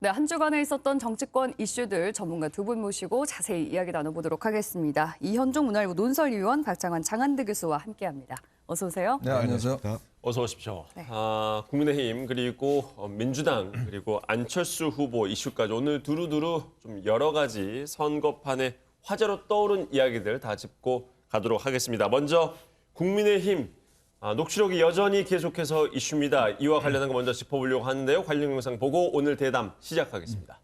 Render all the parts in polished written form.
네, 한 주간에 있었던 정치권 이슈들 전문가 두 분 모시고 자세히 이야기 나눠보도록 하겠습니다. 이현종 문화일보 논설위원, 박장환 장한대 교수와 함께합니다. 어서 오세요. 네, 안녕하세요. 어서 오십시오. 네. 국민의힘 그리고 민주당 그리고 안철수 후보 이슈까지 오늘 두루두루 좀 여러 가지 선거판에 화제로 떠오른 이야기들 다 짚고 가도록 하겠습니다. 먼저 국민의힘 녹취록이 여전히 계속해서 이슈입니다. 이와 관련한 거 먼저 짚어보려고 하는데요. 관련 영상 보고 오늘 대담 시작하겠습니다.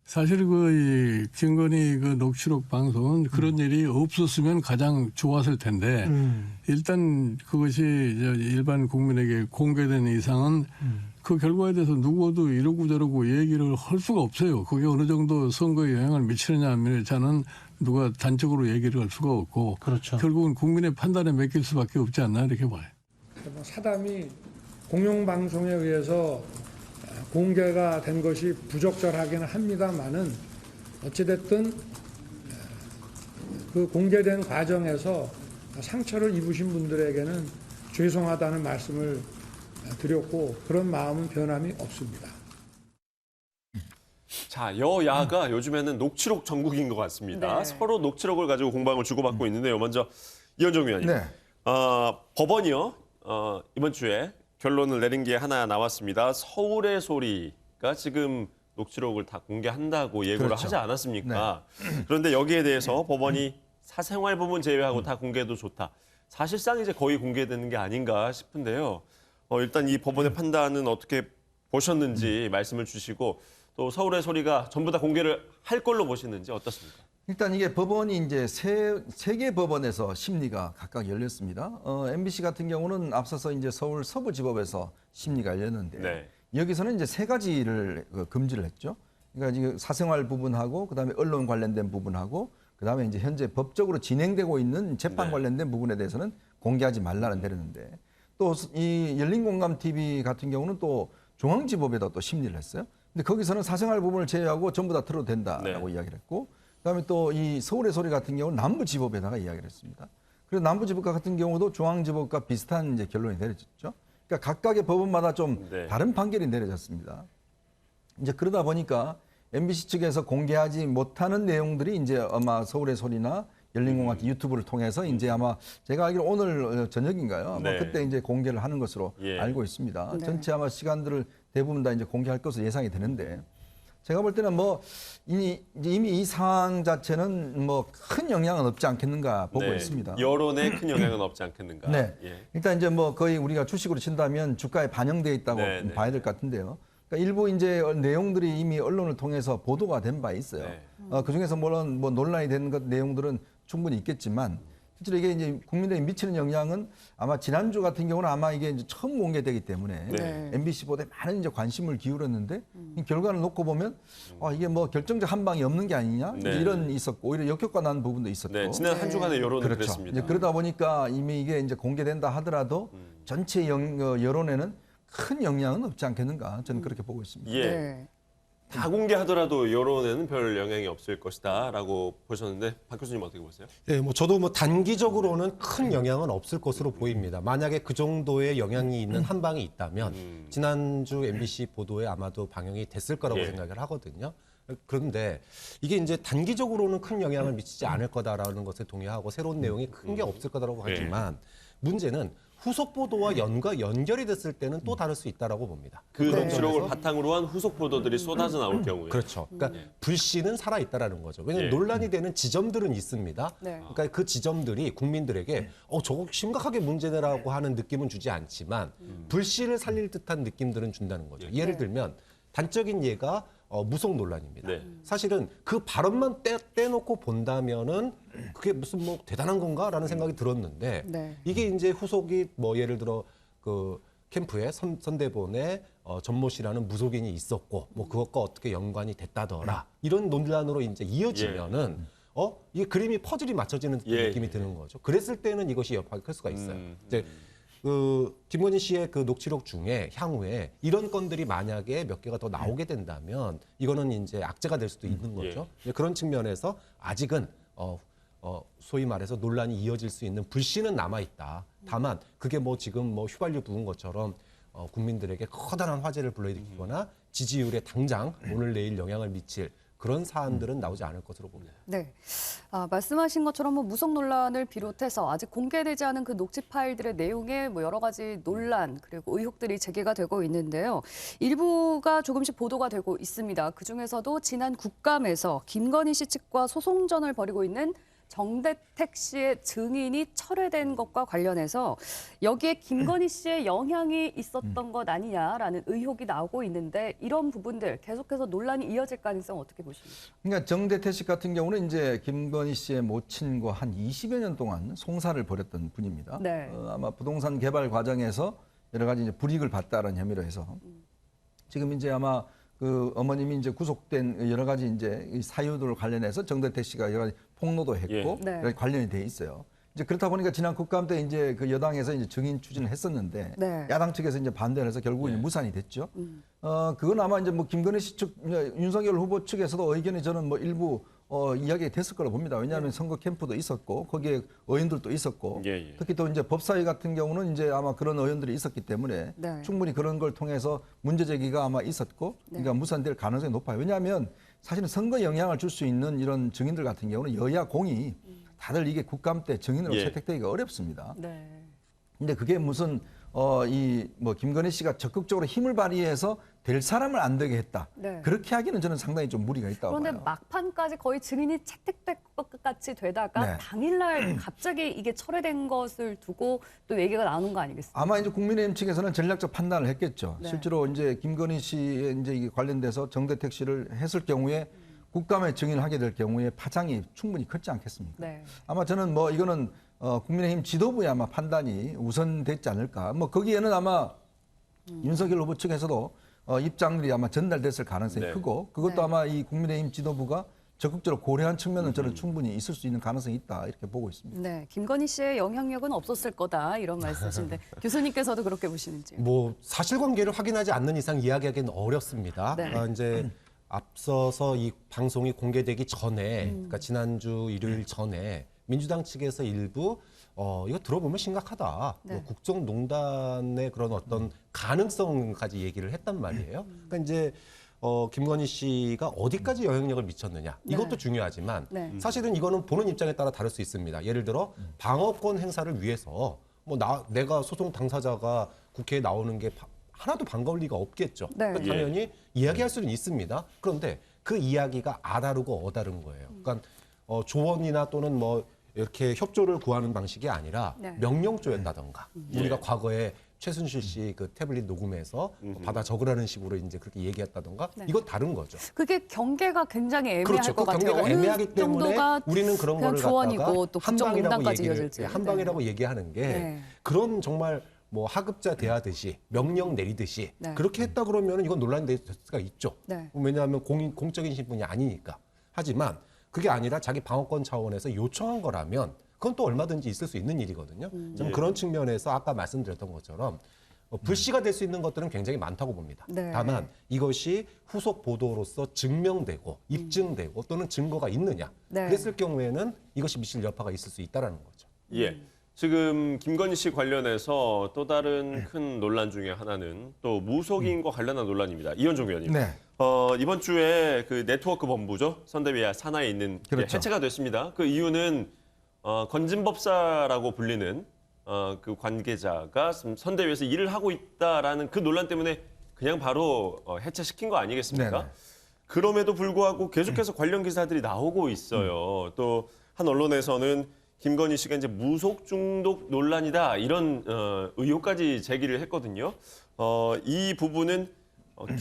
사실 김건희 녹취록 방송은 그런 일이 없었으면 가장 좋았을 텐데 일단 그것이 일반 국민에게 공개된 이상은 그 결과에 대해서 누구도 이러고 저러고 얘기를 할 수가 없어요. 그게 어느 정도 선거에 영향을 미치느냐 하면 저는 누가 단적으로 얘기를 할 수가 없고 그렇죠. 결국은 국민의 판단에 맡길 수밖에 없지 않나 이렇게 봐요. 사담이 공영방송에 의해서 공개가 된 것이 부적절하기는 합니다만은 어찌됐든 그 공개된 과정에서 상처를 입으신 분들에게는 죄송하다는 말씀을 드렸고 그런 마음은 변함이 없습니다. 자, 여야가 요즘에는 녹취록 전국인 것 같습니다. 네. 서로 녹취록을 가지고 공방을 주고받고 있는데요. 먼저 이현종 위원님. 네. 법원이요. 이번 주에 결론을 내린 게 하나 나왔습니다. 서울의 소리가 지금 녹취록을 다 공개한다고 예고를 그렇죠. 하지 않았습니까? 그런데 여기에 대해서 법원이 사생활 부분 제외하고 다 공개해도 좋다. 사실상 이제 거의 공개되는 게 아닌가 싶은데요. 일단 이 법원의 판단은 어떻게 보셨는지 말씀을 주시고 또 서울의 소리가 전부 다 공개를 할 걸로 보시는지 어떻습니까? 일단 이게 법원이 이제 세 개 법원에서 심리가 각각 열렸습니다. MBC 같은 경우는 앞서서 이제 서울 서부지법에서 심리가 열렸는데 네. 여기서는 이제 세 가지를 금지를 했죠. 그러니까 지금 사생활 부분하고 그다음에 언론 관련된 부분하고 그다음에 이제 현재 법적으로 진행되고 있는 재판 네. 관련된 부분에 대해서는 공개하지 말라는 내렸는데 또 이 열린공감 TV 같은 경우는 또 중앙지법에다 또 심리를 했어요. 근데 거기서는 사생활 부분을 제외하고 전부 다 틀어도 된다라고 이야기를 했고 그다음에 또 이 서울의 소리 같은 경우는 남부지법에다가 이야기를 했습니다. 그래서 남부지법 같은 경우도 중앙지법과 비슷한 이제 결론이 내려졌죠. 그러니까 각각의 법원마다 좀 다른 판결이 내려졌습니다. 이제 그러다 보니까 MBC 측에서 공개하지 못하는 내용들이 이제 아마 서울의 소리나 열린공감 유튜브를 통해서 이제 아마 제가 알기로 오늘 저녁인가요? 아마 네. 그때 이제 공개를 하는 것으로 알고 있습니다. 네. 전체 아마 시간들을 대부분 다 이제 공개할 것으로 예상이 되는데 제가 볼 때는 뭐 이미 이 상황 자체는 뭐 큰 영향은 없지 않겠는가 보고 있습니다. 여론에 큰 영향은 없지 않겠는가. 네. 예. 일단 이제 뭐 거의 우리가 주식으로 친다면 주가에 반영돼 있다고 네, 봐야 될 것 같은데요. 그러니까 일부 이제 내용들이 이미 언론을 통해서 보도가 된 바 있어요. 네. 그 중에서 물론 뭐 논란이 되는 것 내용들은 충분히 있겠지만 실제로 이게 이제 국민들에게 미치는 영향은 아마 지난주 같은 경우는 아마 이게 이제 처음 공개되기 때문에 네. MBC 보도에 많은 이제 관심을 기울였는데 이 결과를 놓고 보면 이게 뭐 결정적 한 방이 없는 게 아니냐 네. 이런 있었고 오히려 역효과 난 부분도 있었고 네, 지난 한 주간의 여론은 그렇죠. 그랬습니다. 이제 그러다 보니까 이미 이게 이제 공개된다 하더라도 전체 여론에는 큰 영향은 없지 않겠는가 저는 그렇게 보고 있습니다. 예. 네. 다 공개하더라도 여론에는 별 영향이 없을 것이다라고 보셨는데 박 교수님 어떻게 보세요? 네, 뭐 저도 뭐 단기적으로는 큰 영향은 없을 것으로 보입니다. 만약에 그 정도의 영향이 있는 한 방이 있다면 지난주 MBC 보도에 아마도 방영이 됐을 거라고 예. 생각을 하거든요. 그런데 이게 이제 단기적으로는 큰 영향을 미치지 않을 거다라는 것에 동의하고 새로운 내용이 큰 게 없을 거다라고 하지만 문제는 후속 보도와 연결이 됐을 때는 또 다를 수 있다라고 봅니다. 그 녹취록을 바탕으로 한 후속 보도들이 쏟아져 나올 경우에. 그렇죠. 그러니까 불씨는 살아 있다라는 거죠. 왜냐하면 논란이 되는 지점들은 있습니다. 네. 그러니까 그 지점들이 국민들에게 저거 심각하게 문제라고 하는 느낌은 주지 않지만 불씨를 살릴 듯한 느낌들은 준다는 거죠. 예를 들면 단적인 예가 무속 논란입니다. 네. 사실은 그 발언만 떼놓고 본다면은 그게 무슨 뭐 대단한 건가라는 생각이 들었는데 네. 이게 이제 후속이 뭐 예를 들어 그 캠프에 선대본에 전모 씨라는 무속인이 있었고 뭐 그것과 어떻게 연관이 됐다더라 이런 논란으로 이제 이어지면은 이게 그림이 퍼즐이 맞춰지는 느낌이 드는 거죠. 그랬을 때는 이것이 여파가 클 수가 있어요. 이제 김건희 씨의 그 녹취록 중에 향후에 이런 건들이 만약에 몇 개가 더 나오게 된다면 이거는 이제 악재가 될 수도 있는 거죠. 그런 측면에서 아직은 소위 말해서 논란이 이어질 수 있는 불씨는 남아 있다. 다만 그게 뭐 지금 뭐 휘발유 부은 것처럼 국민들에게 커다란 화제를 불러일으키거나 지지율에 당장 오늘 내일 영향을 미칠 그런 사안들은 나오지 않을 것으로 봅니다. 네. 말씀하신 것처럼 뭐 무속 논란을 비롯해서 아직 공개되지 않은 그 녹취 파일들의 내용에 뭐 여러 가지 논란 그리고 의혹들이 제기가 되고 있는데요. 일부가 조금씩 보도가 되고 있습니다. 그중에서도 지난 국감에서 김건희 씨 측과 소송전을 벌이고 있는 정대택 씨의 증인이 철회된 것과 관련해서 여기에 김건희 씨의 영향이 있었던 것 아니냐라는 의혹이 나오고 있는데 이런 부분들 계속해서 논란이 이어질 가능성 어떻게 보십니까? 그러니까 정대택 씨 같은 경우는 이제 김건희 씨의 모친과 한 20여 년 동안 송사를 벌였던 분입니다. 네. 아마 부동산 개발 과정에서 여러 가지 이제 불이익을 봤다는 혐의로 해서 지금 이제 아마 그 어머님이 이제 구속된 여러 가지 이제 이 사유들 관련해서 정대택 씨가 여러 가지 폭로도 했고 예. 네. 여러 가지 관련이 돼 있어요. 이제 그렇다 보니까 지난 국감 때 이제 그 여당에서 이제 증인 추진을 했었는데 네. 야당 측에서 이제 반대를 해서 결국은 이제 무산이 됐죠. 그건 아마 이제 뭐 김건희 씨 측, 윤석열 후보 측에서도 의견이 저는 뭐 일부 이야기가 됐을 거라고 봅니다. 왜냐하면 선거 캠프도 있었고 거기에 의원들도 있었고 예. 특히 또 이제 법사위 같은 경우는 이제 아마 그런 의원들이 있었기 때문에 네. 충분히 그런 걸 통해서 문제 제기가 아마 있었고 그러니까 무산될 가능성이 높아요. 왜냐하면 사실은 선거 영향을 줄 수 있는 이런 증인들 같은 경우는 여야 공이 다들 이게 국감 때 증인으로 예. 채택되기가 어렵습니다. 네. 근데 그게 무슨 이 뭐 김건희 씨가 적극적으로 힘을 발휘해서 될 사람을 안 되게 했다. 네. 그렇게 하기는 저는 상당히 좀 무리가 있다고 그런데 봐요. 막판까지 거의 증인이 채택될 것 같이 되다가 네. 당일날 갑자기 이게 철회된 것을 두고 또 얘기가 나오는 거 아니겠습니까? 아마 이제 국민의힘 측에서는 전략적 판단을 했겠죠. 네. 실제로 이제 김건희 씨에 이제 이게 관련돼서 정대택 씨를 했을 경우에 국감에 증인을 하게 될 경우에 파장이 충분히 컸지 않겠습니까? 네. 아마 저는 뭐 이거는 국민의힘 지도부의 아마 판단이 우선됐지 않을까. 뭐 거기에는 아마 윤석열 후보 측에서도 입장들이 아마 전달됐을 가능성이 네. 크고 그것도 네. 아마 이 국민의힘 지도부가 적극적으로 고려한 측면은 저는 충분히 있을 수 있는 가능성이 있다 이렇게 보고 있습니다. 네, 김건희 씨의 영향력은 없었을 거다 이런 말씀이신데 교수님께서도 그렇게 보시는지요? 뭐 사실관계를 확인하지 않는 이상 이야기하기는 어렵습니다. 네. 이제 앞서서 이 방송이 공개되기 전에, 그러니까 지난주 일요일 전에 민주당 측에서 일부 이거 들어보면 심각하다. 네. 뭐 국정농단의 그런 어떤 가능성까지 얘기를 했단 말이에요. 그러니까 이제 김건희 씨가 어디까지 영향력을 미쳤느냐 이것도 네. 중요하지만 네. 사실은 이거는 보는 입장에 따라 다를 수 있습니다. 예를 들어 방어권 행사를 위해서 뭐 내가 소송 당사자가 국회에 나오는 게 하나도 반가울 리가 없겠죠. 네. 그러니까 당연히 이야기할 수는 있습니다. 그런데 그 이야기가 아다르고 어다른 거예요. 그러니까 조언이나 또는 뭐 이렇게 협조를 구하는 방식이 아니라 네. 명령조였다던가 우리가 과거에 최순실 씨 그 태블릿 녹음해서 받아 적으라는 식으로 이제 그렇게 얘기했다던가 네. 이건 다른 거죠. 그게 경계가 굉장히 애매할 그렇죠. 것 그 같아요. 경계가 어느 애매하기 때문에 정도가 우리는 그런 그냥 거를 조언이고 갖다가 또 국정농단까지 이어질지. 한방이라고 얘기하는 게 네. 그런 정말 뭐 하급자 대하듯이 명령 내리듯이 네. 그렇게 했다 그러면 이건 논란이 될 수가 있죠. 네. 왜냐하면 공적인 신분이 아니니까. 하지만 그게 아니라 자기 방어권 차원에서 요청한 거라면 그건 또 얼마든지 있을 수 있는 일이거든요. 좀 그런 측면에서 아까 말씀드렸던 것처럼 불씨가 될 수 있는 것들은 굉장히 많다고 봅니다. 네. 다만 이것이 후속 보도로서 증명되고 입증되고 또는 증거가 있느냐 네. 그랬을 경우에는 이것이 미칠 여파가 있을 수 있다는 거죠. 예. 지금 김건희 씨 관련해서 또 다른 큰 논란 중에 하나는 또 무속인과 관련한 논란입니다. 이현종 의원님. 네. 이번 주에 그 네트워크 본부죠. 선대위와 산하에 있는 게 그렇죠. 해체가 됐습니다. 그 이유는 건진법사라고 불리는 그 관계자가 선대위에서 일을 하고 있다라는 그 논란 때문에 그냥 바로 해체시킨 거 아니겠습니까? 네네. 그럼에도 불구하고 계속해서 관련 기사들이 나오고 있어요. 또 한 언론에서는 김건희 씨가 이제 무속 중독 논란이다 이런 의혹까지 제기를 했거든요. 이 부분은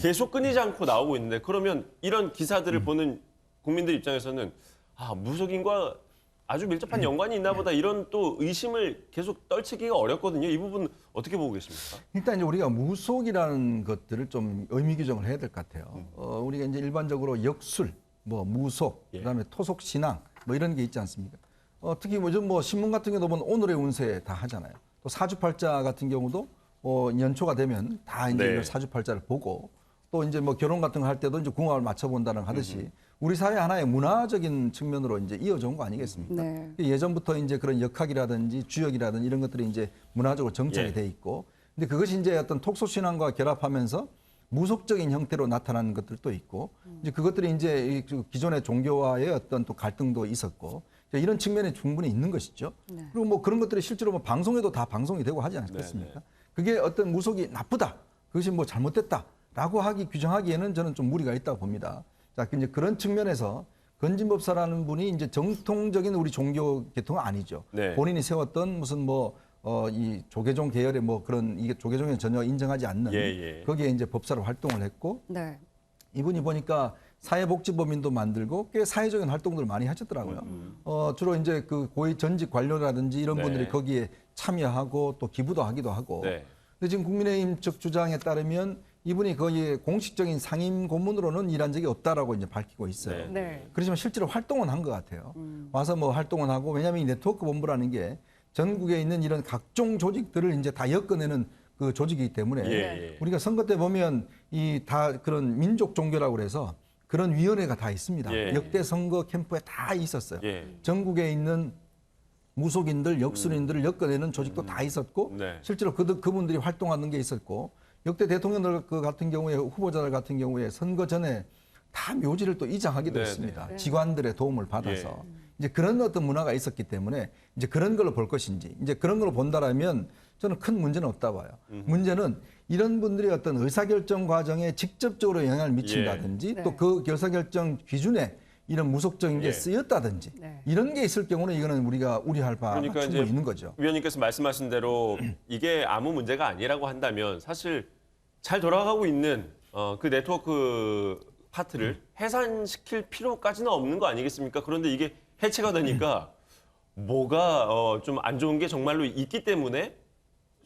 계속 끊이지 않고 나오고 있는데 그러면 이런 기사들을 보는 국민들 입장에서는 무속인과 아주 밀접한 연관이 있나 보다 이런 또 의심을 계속 떨치기가 어렵거든요. 이 부분 어떻게 보고 계십니까? 일단 이제 우리가 무속이라는 것들을 좀 의미 규정을 해야 될 것 같아요. 우리가 이제 일반적으로 역술, 뭐 무속, 예. 그다음에 토속 신앙 뭐 이런 게 있지 않습니까? 특히 요즘 뭐 신문 같은 경우도 보면 오늘의 운세 다 하잖아요. 또 사주팔자 같은 경우도 연초가 되면 다 이제 네. 이런 사주팔자를 보고 또 이제 뭐 결혼 같은 거 할 때도 이제 궁합을 맞춰본다는 하듯이 우리 사회 하나의 문화적인 측면으로 이제 이어져 온 거 아니겠습니까? 네. 예전부터 이제 그런 역학이라든지 주역이라든지 이런 것들이 이제 문화적으로 정착이 예. 돼 있고 근데 그것이 이제 어떤 톡소 신앙과 결합하면서 무속적인 형태로 나타나는 것들도 있고 이제 그것들이 이제 이 기존의 종교와의 어떤 또 갈등도 있었고 이런 측면이 충분히 있는 것이죠. 네. 그리고 뭐 그런 것들이 실제로 뭐 방송에도 다 방송이 되고 하지 않겠습니까? 그게 어떤 무속이 나쁘다, 그것이 뭐 잘못됐다라고 규정하기에는 저는 좀 무리가 있다고 봅니다. 자, 이제 그런 측면에서 건진법사라는 분이 이제 정통적인 우리 종교 계통은 아니죠. 네. 본인이 세웠던 무슨 이 조계종 계열의 뭐 그런 이게 조계종에 전혀 인정하지 않는 거기에 이제 법사로 활동을 했고 네. 이분이 보니까 사회복지법인도 만들고 꽤 사회적인 활동들을 많이 하셨더라고요. 주로 이제 그 고위 전직 관료라든지 이런 분들이 거기에 참여하고 또 기부도 하기도 하고. 네. 근데 지금 국민의힘 측 주장에 따르면 이분이 거의 공식적인 상임 고문으로는 일한 적이 없다라고 이제 밝히고 있어요. 네. 그렇지만 실제로 활동은 한 것 같아요. 와서 뭐 활동은 하고 왜냐하면 이 네트워크 본부라는 게 전국에 있는 이런 각종 조직들을 이제 다 엮어내는 그 조직이기 때문에 우리가 선거 때 보면 이 다 그런 민족 종교라고 그래서 그런 위원회가 다 있습니다. 역대 선거 캠프에 다 있었어요. 전국에 있는 무속인들, 역술인들을 엮어내는 조직도 다 있었고 실제로 그분들이 활동하는 게 있었고 역대 대통령들 같은 경우에 후보자들 같은 경우에 선거 전에 다 묘지를 또 이장하기도 했습니다. 직관들의 도움을 받아서. 이제 그런 어떤 문화가 있었기 때문에 이제 그런 걸로 볼 것인지 이제 그런 걸로 본다라면 저는 큰 문제는 없다 봐요. 문제는 이런 분들이 어떤 의사결정 과정에 직접적으로 영향을 미친다든지 또 그 의사결정 기준에 이런 무속적인 게 쓰였다든지 이런 게 있을 경우는 이거는 우리가 우려할 바가 그러니까 충분히 있는 거죠. 위원님께서 말씀하신 대로 이게 아무 문제가 아니라고 한다면 사실 잘 돌아가고 있는 그 네트워크 파트를 해산시킬 필요까지는 없는 거 아니겠습니까? 그런데 이게 해체가 되니까 뭐가 좀 안 좋은 게 정말로 있기 때문에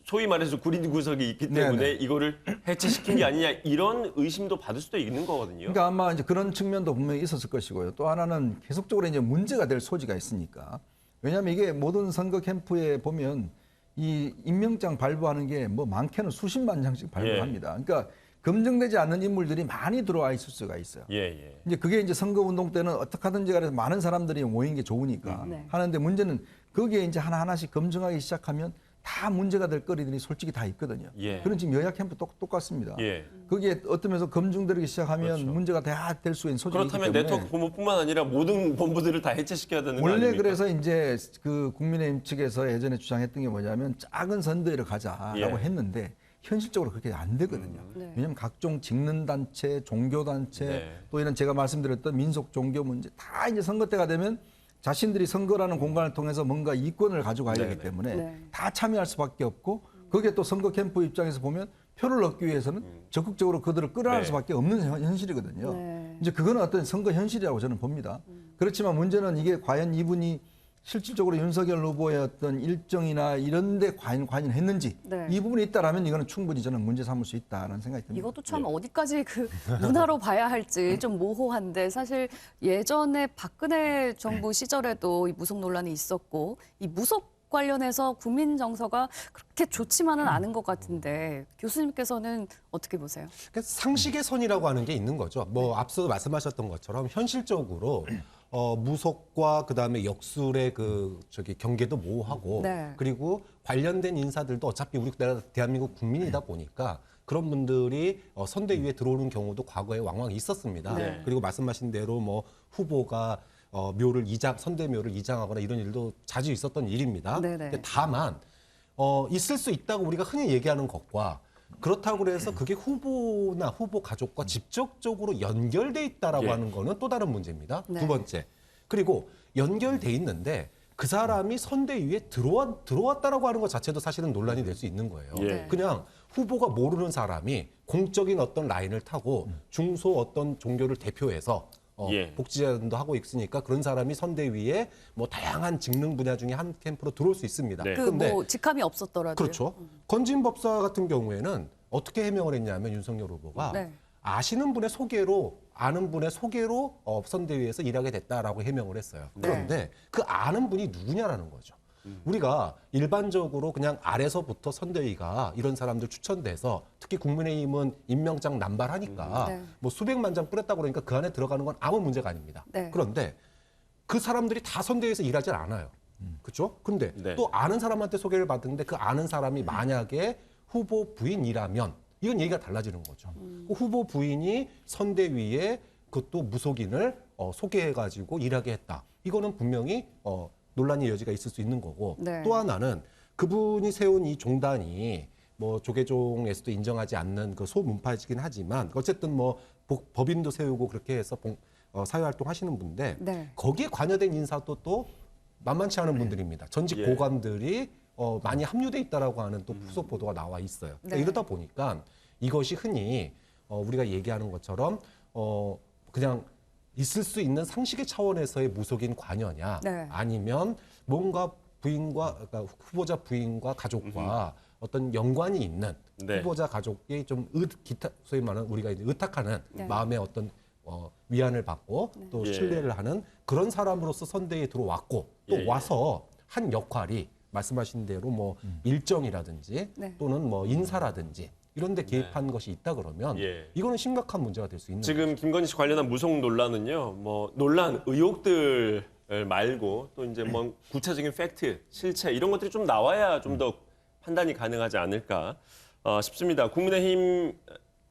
소위 말해서 구린 구석이 있기 때문에 이거를 해체시킨 게 아니냐 이런 의심도 받을 수도 있는 거거든요. 그러니까 아마 이제 그런 측면도 분명히 있었을 것이고요. 또 하나는 계속적으로 이제 문제가 될 소지가 있으니까. 왜냐하면 이게 모든 선거 캠프에 보면 이 임명장 발부하는 게 뭐 많게는 수십만 장씩 발부합니다. 그러니까 검증되지 않는 인물들이 많이 들어와 있을 수가 있어요. 이제 그게 이제 선거 운동 때는 어떻게 하든지 간에 많은 사람들이 모이는 게 좋으니까 하는데 문제는 거기에 이제 하나하나씩 검증하기 시작하면 다 문제가 될 거리들이 솔직히 다 있거든요. 그런 지금 여야 캠프 똑같습니다. 거기에 어떤 면에서 검증되기 시작하면 문제가 다 될 수 있는 소지가 있기 때문에. 그렇다면 네트워크 본부뿐만 아니라 모든 본부들을 다 해체시켜야 되는 거 원래 아닙니까? 그래서 이제 그 국민의힘 측에서 예전에 주장했던 게 뭐냐면 작은 선대위를 가자라고 했는데 현실적으로 그렇게 안 되거든요. 왜냐하면 각종 직능단체, 종교단체 또 이런 제가 말씀드렸던 민속 종교 문제 다 이제 선거 때가 되면 자신들이 선거라는 공간을 통해서 뭔가 이권을 가져가야 되기 때문에 다 참여할 수밖에 없고 거기에 또 선거 캠프 입장에서 보면 표를 얻기 위해서는 적극적으로 그들을 끌어낼 수밖에 없는 현실이거든요. 이제 그거는 어떤 선거 현실이라고 저는 봅니다. 그렇지만 문제는 이게 과연 이분이 실질적으로 윤석열 후보의 어떤 일정이나 이런 데 관여했는지 이 부분이 있다라면 이거는 충분히 저는 문제 삼을 수 있다는 생각이 듭니다. 이것도 참 어디까지 그 문화로 봐야 할지 좀 모호한데 사실 예전에 박근혜 정부 시절에도 이 무속 논란이 있었고 이 무속 관련해서 국민 정서가 그렇게 좋지만은 않은 것 같은데 교수님께서는 어떻게 보세요? 그러니까 상식의 선이라고 하는 게 있는 거죠. 뭐 앞서 말씀하셨던 것처럼 현실적으로 무속과 그다음에 역술의 경계도 모호하고 그리고 관련된 인사들도 어차피 우리 대한민국 국민이다 보니까 그런 분들이 선대위에 들어오는 경우도 과거에 왕왕 있었습니다. 그리고 말씀하신 대로 뭐 후보가 선대묘를 이장하거나 이런 일도 자주 있었던 일입니다. 근데 다만 있을 수 있다고 우리가 흔히 얘기하는 것과 그렇다고 해서 그게 후보나 후보 가족과 직접적으로 연결돼 있다라고 하는 거는 또 다른 문제입니다. 두 번째. 그리고 연결돼 있는데 그 사람이 선대위에 들어왔다라고 하는 것 자체도 사실은 논란이 될 수 있는 거예요. 그냥 후보가 모르는 사람이 공적인 어떤 라인을 타고 중소 어떤 종교를 대표해서 복지자도 하고 있으니까 그런 사람이 선대위에 뭐 다양한 직능 분야 중에 한 캠프로 들어올 수 있습니다. 그 뭐 직함이 없었더라도요. 그렇죠. 건진법사 같은 경우에는 어떻게 해명을 했냐면 윤석열 후보가 아시는 분의 소개로 아는 분의 소개로 선대위에서 일하게 됐다라고 해명을 했어요. 그런데 그 아는 분이 누구냐라는 거죠. 우리가 일반적으로 그냥 아래서부터 선대위가 이런 사람들 추천돼서 특히 국민의힘은 임명장 남발하니까 뭐 수백만 장 뿌렸다고 그러니까 그 안에 들어가는 건 아무 문제가 아닙니다. 그런데 그 사람들이 다 선대위에서 일하지 않아요. 그렇죠? 근데 또 아는 사람한테 소개를 받는데 그 아는 사람이 만약에 후보 부인이라면 이건 얘기가 달라지는 거죠. 그 후보 부인이 선대위에 그것도 무속인을 소개해가지고 일하게 했다. 이거는 분명히 논란의 여지가 있을 수 있는 거고 네. 또 하나는 그분이 세운 이 종단이 뭐 조계종에서도 인정하지 않는 그 소문파이긴 하지만 어쨌든 뭐 법인도 세우고 그렇게 해서 사회활동 하시는 분인데 네. 거기에 관여된 인사도 또 만만치 않은 분들입니다. 전직 예. 고관들이 많이 합류돼 있다라고 하는 또 후속 보도가 나와 있어요. 그러니까 네. 이러다 보니까 이것이 흔히 우리가 얘기하는 것처럼 그냥 있을 수 있는 상식의 차원에서의 무속인 관여냐 네. 아니면 뭔가 그러니까 후보자 부인과 가족과 어떤 연관이 있는 네. 후보자 가족이 좀 기타 소위 말하는 우리가 이제 의탁하는 네. 마음의 어떤 위안을 받고 또 예. 신뢰를 하는 그런 사람으로서 선대에 들어왔고 또 예. 와서 한 역할이 말씀하신 대로 뭐 일정이라든지 네. 또는 뭐 인사라든지 이런 데 개입한 것이 있다 그러면 예. 이거는 심각한 문제가 될 수 있는 지금 김건희 씨 관련한 무속 논란은요, 뭐 논란 의혹들 말고 또 이제 뭐 구체적인 팩트, 실체 이런 것들이 좀 나와야 좀 더 판단이 가능하지 않을까 싶습니다. 국민의힘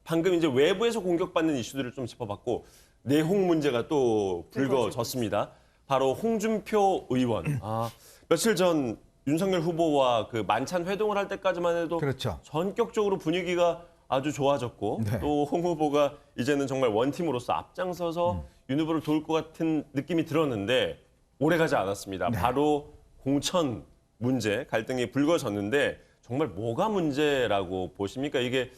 방금 이제 외부에서 공격받는 이슈들을 좀 짚어봤고 내홍 문제가 또 불거졌습니다. 바로 홍준표 의원. 며칠 전 윤석열 후보와 그 만찬 회동을 할 때까지만 해도 그렇죠. 전격적으로 분위기가 아주 좋아졌고 네. 또 홍 후보가 이제는 정말 원팀으로서 앞장서서 윤 후보를 도울 것 같은 느낌이 들었는데 오래가지 않았습니다. 바로 공천 문제 갈등이 불거졌는데 정말 뭐가 문제라고 보십니까? 이게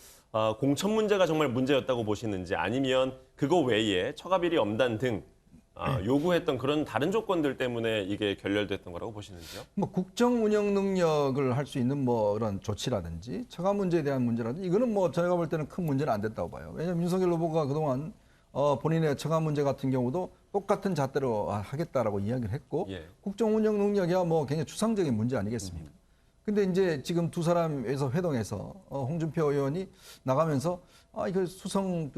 공천 문제가 정말 문제였다고 보시는지 아니면 그거 외에 처가비리 엄단 등 요구했던 그런 다른 조건들 때문에 이게 결렬됐던 거라고 보시는지요? 뭐 국정 운영 능력을 할 수 있는 뭐 그런 조치라든지 처가 문제에 대한 문제라든지 이거는 뭐 저희가 볼 때는 큰 문제는 안 됐다고 봐요. 왜냐하면 윤석열 후보가 그동안 본인의 처가 문제 같은 경우도 똑같은 잣대로 하겠다라고 이야기를 했고 예. 국정 운영 능력이야 뭐 굉장히 추상적인 문제 아니겠습니까? 근데 이제 지금 두 사람에서 회동해서 홍준표 의원이 나가면서 이거 수성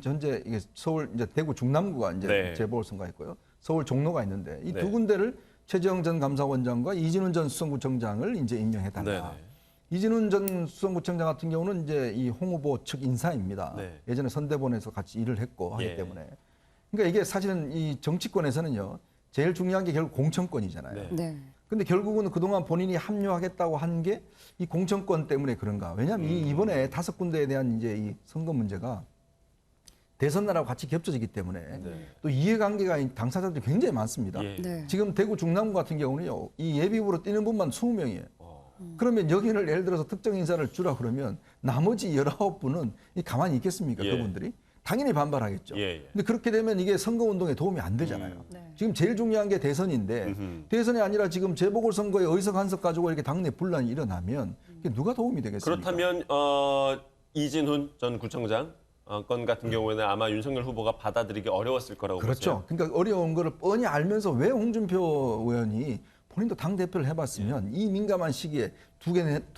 현재 이게 서울 이제 대구 중남구가 이제 네. 재보궐선거했고요. 서울 종로가 있는데 이 두 네. 군데를 최재형 전 감사원장과 이진훈 전 수성구청장을 이제 임명해달라. 네네. 이진훈 전 수성구청장 같은 경우는 이제 이 홍 후보 측 인사입니다. 네. 예전에 선대본에서 같이 일을 했고 하기 예. 때문에. 그러니까 이게 사실은 이 정치권에서는요. 제일 중요한 게 결국 공천권이잖아요. 네. 네. 근데 결국은 그동안 본인이 합류하겠다고 한 게 이 공천권 때문에 그런가. 왜냐하면 이번에 5군데에 대한 이제 이 선거 문제가 대선 날하고 같이 겹쳐지기 때문에 네. 또 이해관계가 당사자들이 굉장히 많습니다. 예. 네. 지금 대구 중남구 같은 경우는요, 이 예비후보로 뛰는 분만 20명이에요. 그러면 여기를 예를 들어서 특정 인사를 주라 그러면 나머지 19분은 가만히 있겠습니까? 예. 그분들이? 당연히 반발하겠죠. 예, 예. 근데 그렇게 되면 이게 선거운동에 도움이 안 되잖아요. 네. 지금 제일 중요한 게 대선인데 대선이 아니라 지금 재보궐선거에 의석 한 석 가지고 이렇게 당내 분란이 일어나면 이게 누가 도움이 되겠습니까? 그렇다면 이진훈 전 구청장 건 같은 경우에는 아마 윤석열 후보가 받아들이기 어려웠을 거라고 그렇죠. 보세요. 그러니까 어려운 거를 뻔히 알면서 왜 홍준표 의원이 본인도 당대표를 해봤으면 이 민감한 시기에 두